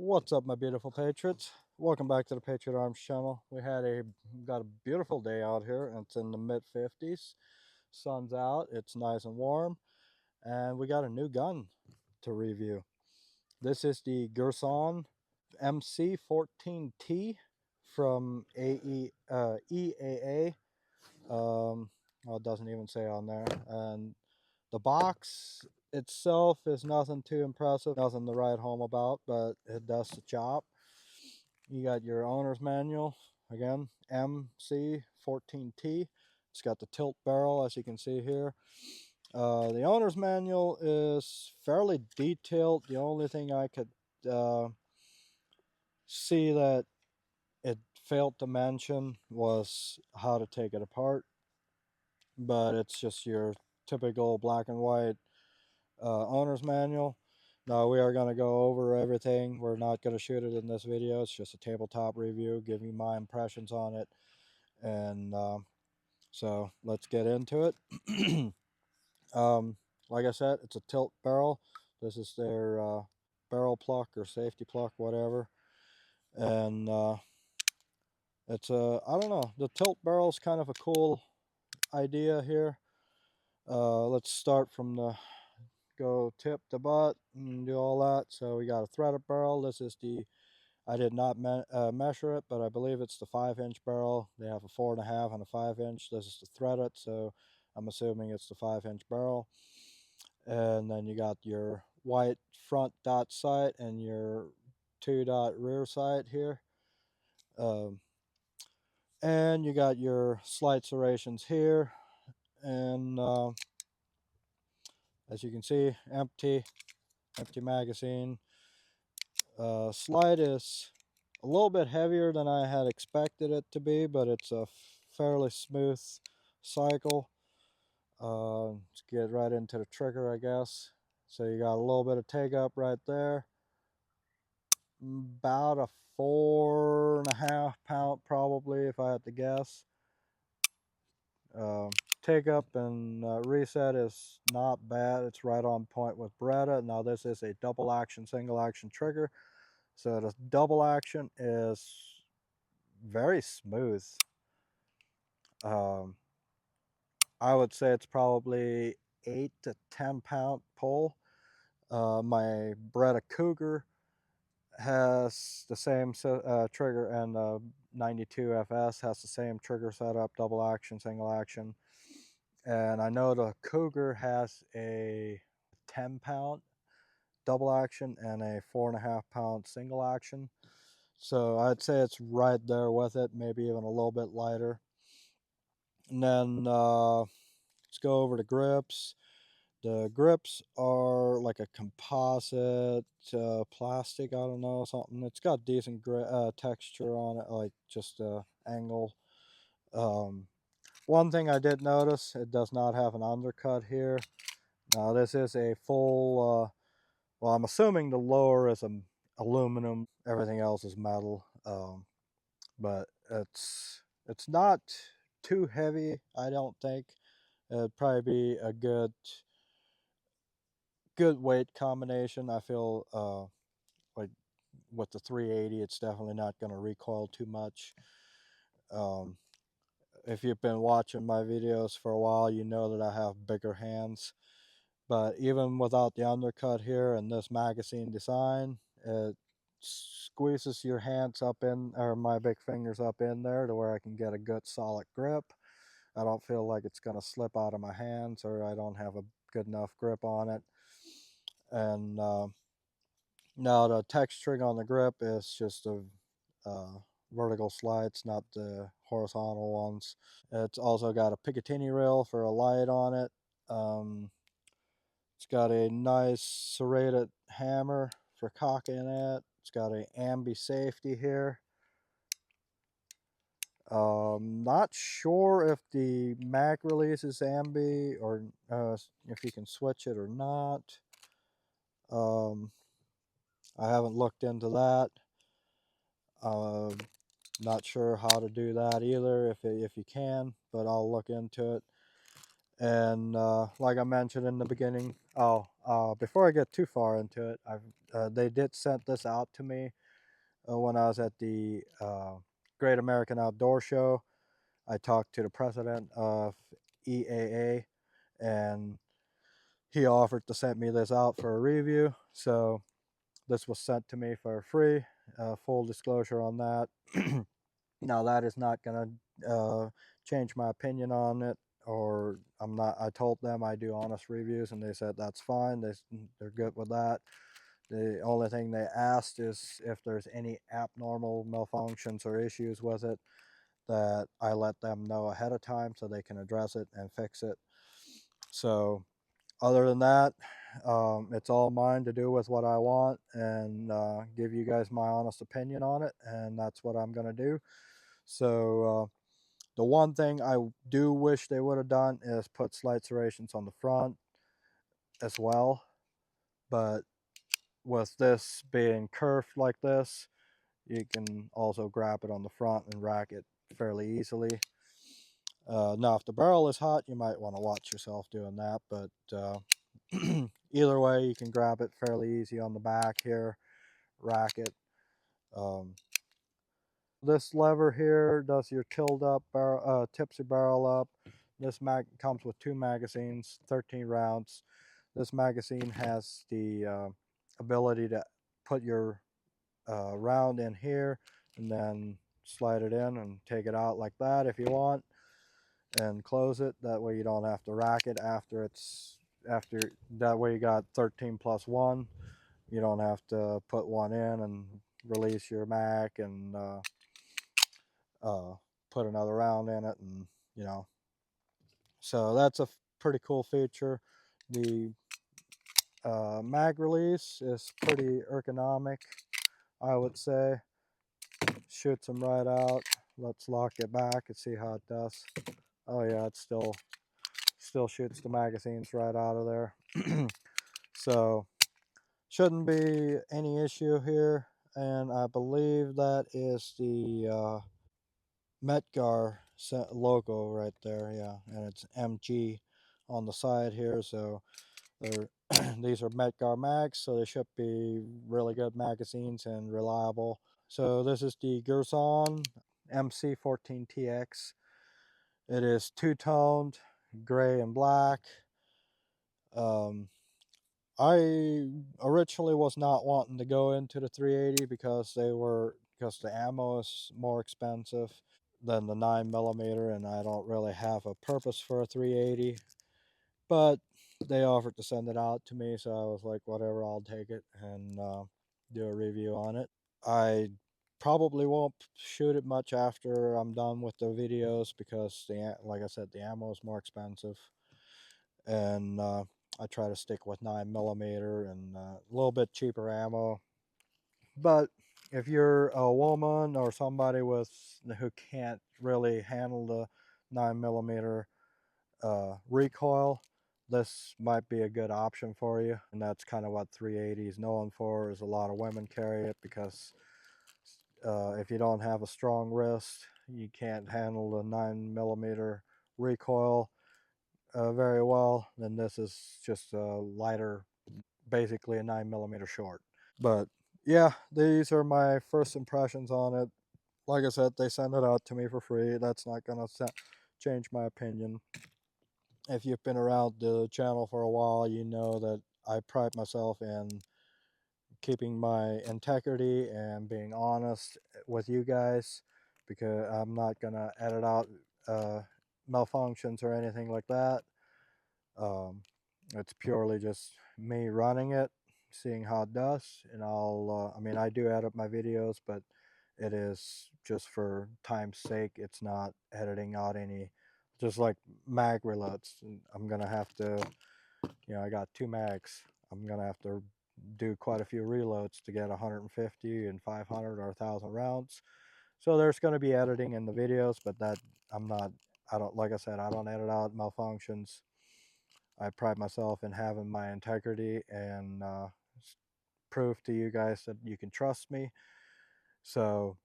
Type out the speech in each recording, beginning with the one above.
What's up, my beautiful patriots? Welcome back to the Patriot Arms channel. Got a beautiful day out here, and it's in the mid 50s. Sun's out, it's nice and warm, and we got a new gun to review. This is the Girsan MC 14T from EAA. Well, it doesn't even say on there. And the box itself is nothing too impressive, nothing to write home about, but it does the job. You got your owner's manual, again, MC14T. It's got the tilt barrel, as you can see here. The owner's manual is fairly detailed. The only thing I could see that it failed to mention was how to take it apart, but it's just your typical black and white owner's manual. Now we are going to go over everything. We're not going to shoot it in this video. It's just a tabletop review, giving my impressions on it. And so let's get into it. Like I said, it's a tilt barrel. This is their barrel pluck or safety pluck, whatever. And it's I don't know, the tilt barrel is kind of a cool idea here. Let's start from the go tip to butt and do all that. So we got a threaded barrel. This is the, I did not measure it, but I believe it's the 5-inch barrel. They have a 4.5 and a 5-inch. This is the threaded, so I'm assuming it's the 5-inch barrel. And then you got your white front dot sight and your 2-dot rear sight here. And you got your slide serrations here. And as you can see, empty magazine. Slide is a little bit heavier than I had expected it to be, but it's a fairly smooth cycle. Let's get right into the trigger, I guess. So you got a little bit of take up right there. About a 4.5 pound probably, if I had to guess. Take up and reset is not bad. It's right on point with Beretta. Now this is a double action, single action trigger. So the double action is very smooth. I would say it's probably 8 to 10 pound pull. My Beretta Cougar has the same trigger, and 92 FS has the same trigger setup, double action, single action. And I know the Cougar has a 10 pound double action and a 4.5 pound single action. So I'd say it's right there with it, maybe even a little bit lighter. And then let's go over the grips. The grips are like a composite plastic, I don't know, something. It's got decent texture on it, like just angle. One thing I did notice, it does not have an undercut here. Now this is a full, well, I'm assuming the lower is aluminum, everything else is metal. But it's not too heavy, I don't think. It'd probably be a good weight combination. I feel like with the 380, it's definitely not going to recoil too much. Um, if you've been watching my videos for a while, you know that I have bigger hands. But even without the undercut here and this magazine design, it squeezes your hands up in, or my big fingers up in there to where I can get a good solid grip. I don't feel like it's going to slip out of my hands, or I don't have a good enough grip on it. And now the texturing on the grip is just a vertical slides, not the horizontal ones. It's also got a Picatinny rail for a light on it. It's got a nice serrated hammer for cocking it. It's got a ambi safety here. Not sure if the mag release is ambi or if you can switch it or not. I haven't looked into that. Not sure how to do that either, if you can, but I'll look into it. And like I mentioned in the beginning, before I get too far into it, they did send this out to me when I was at the Great American Outdoor Show. I talked to the president of EAA, and he offered to send me this out for a review. So this was sent to me for free. Full disclosure on that. Now that is not going to change my opinion on it, or I'm not. I told them I do honest reviews, and they said that's fine. They're good with that. The only thing they asked is if there's any abnormal malfunctions or issues with it, that I let them know ahead of time so they can address it and fix it. So other than that, it's all mine to do with what I want, and give you guys my honest opinion on it, and that's what I'm going to do. So the one thing I do wish they would have done is put slight serrations on the front as well. But with this being curved like this, you can also grab it on the front and rack it fairly easily. Now, if the barrel is hot, you might want to watch yourself doing that. But either way, you can grab it fairly easy on the back here, rack it. This lever here does your tilled up barrel, tips your barrel up. This comes with 2 magazines, 13 rounds. This magazine has the ability to put your round in here and then slide it in and take it out like that if you want, and close it. That way you don't have to rack it after that way you got 13 plus 1. You don't have to put one in and release your mag and put another round in it, and you know, so that's a pretty cool feature. The mag release is pretty ergonomic, I would say. Shoots them right out. Let's lock it back and see how it does. Oh yeah, it still shoots the magazines right out of there. So shouldn't be any issue here, and I believe that is the Metgar logo right there, yeah, and it's MG on the side here. So they're these are Metgar mags, so they should be really good magazines and reliable. So this is the Girsan MC 14TX. It is two-toned, gray and black. Um, I originally was not wanting to go into the 380 because the ammo is more expensive than the 9mm, and I don't really have a purpose for a 380. But they offered to send it out to me, so I was like, whatever, I'll take it and do a review on it. I probably won't shoot it much after I'm done with the videos because, like I said, the ammo is more expensive, and I try to stick with 9mm and a little bit cheaper ammo. But if you're a woman or somebody who can't really handle the 9mm recoil, this might be a good option for you. And that's kind of what 380 is known for, is a lot of women carry it because if you don't have a strong wrist, you can't handle the 9mm recoil very well, then this is just a lighter, basically a 9mm short. But yeah, these are my first impressions on it. Like I said, they sent it out to me for free. That's not going to change my opinion. If you've been around the channel for a while, you know that I pride myself in keeping my integrity and being honest with you guys, because I'm not going to edit out malfunctions or anything like that. Um, it's purely just me running it, seeing how it does, and I mean, I do edit my videos, but it is just for time's sake. It's not editing out any, just like mag reloads. I'm gonna have to, I got 2 mags. I'm gonna have to do quite a few reloads to get 150 and 500 or 1,000 rounds. So there's going to be editing in the videos, but that I'm not. I don't, like I said, I don't edit out malfunctions. I pride myself in having my integrity and prove to you guys that you can trust me. So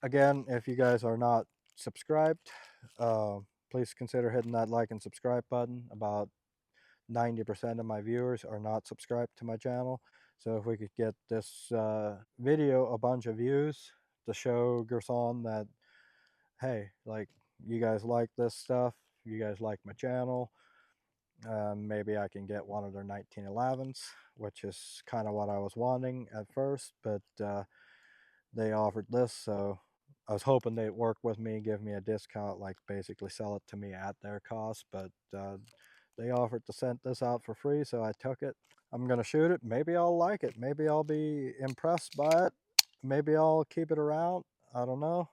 again, if you guys are not subscribed, please consider hitting that like and subscribe button. About 90% of my viewers are not subscribed to my channel. So if we could get this video a bunch of views to show Girsan that, hey, like, you guys like this stuff, you guys like my channel, maybe I can get one of their 1911s, which is kind of what I was wanting at first, but they offered this, so I was hoping they'd work with me, give me a discount, like basically sell it to me at their cost, but they offered to send this out for free, so I took it. I'm going to shoot it. Maybe I'll like it. Maybe I'll be impressed by it. Maybe I'll keep it around. I don't know.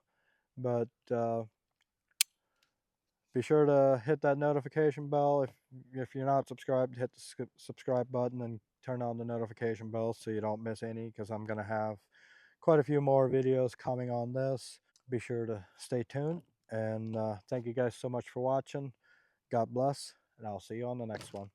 But be sure to hit that notification bell. If you're not subscribed, hit the subscribe button and turn on the notification bell so you don't miss any, because I'm going to have quite a few more videos coming on this. Be sure to stay tuned, and thank you guys so much for watching. God bless, and I'll see you on the next one.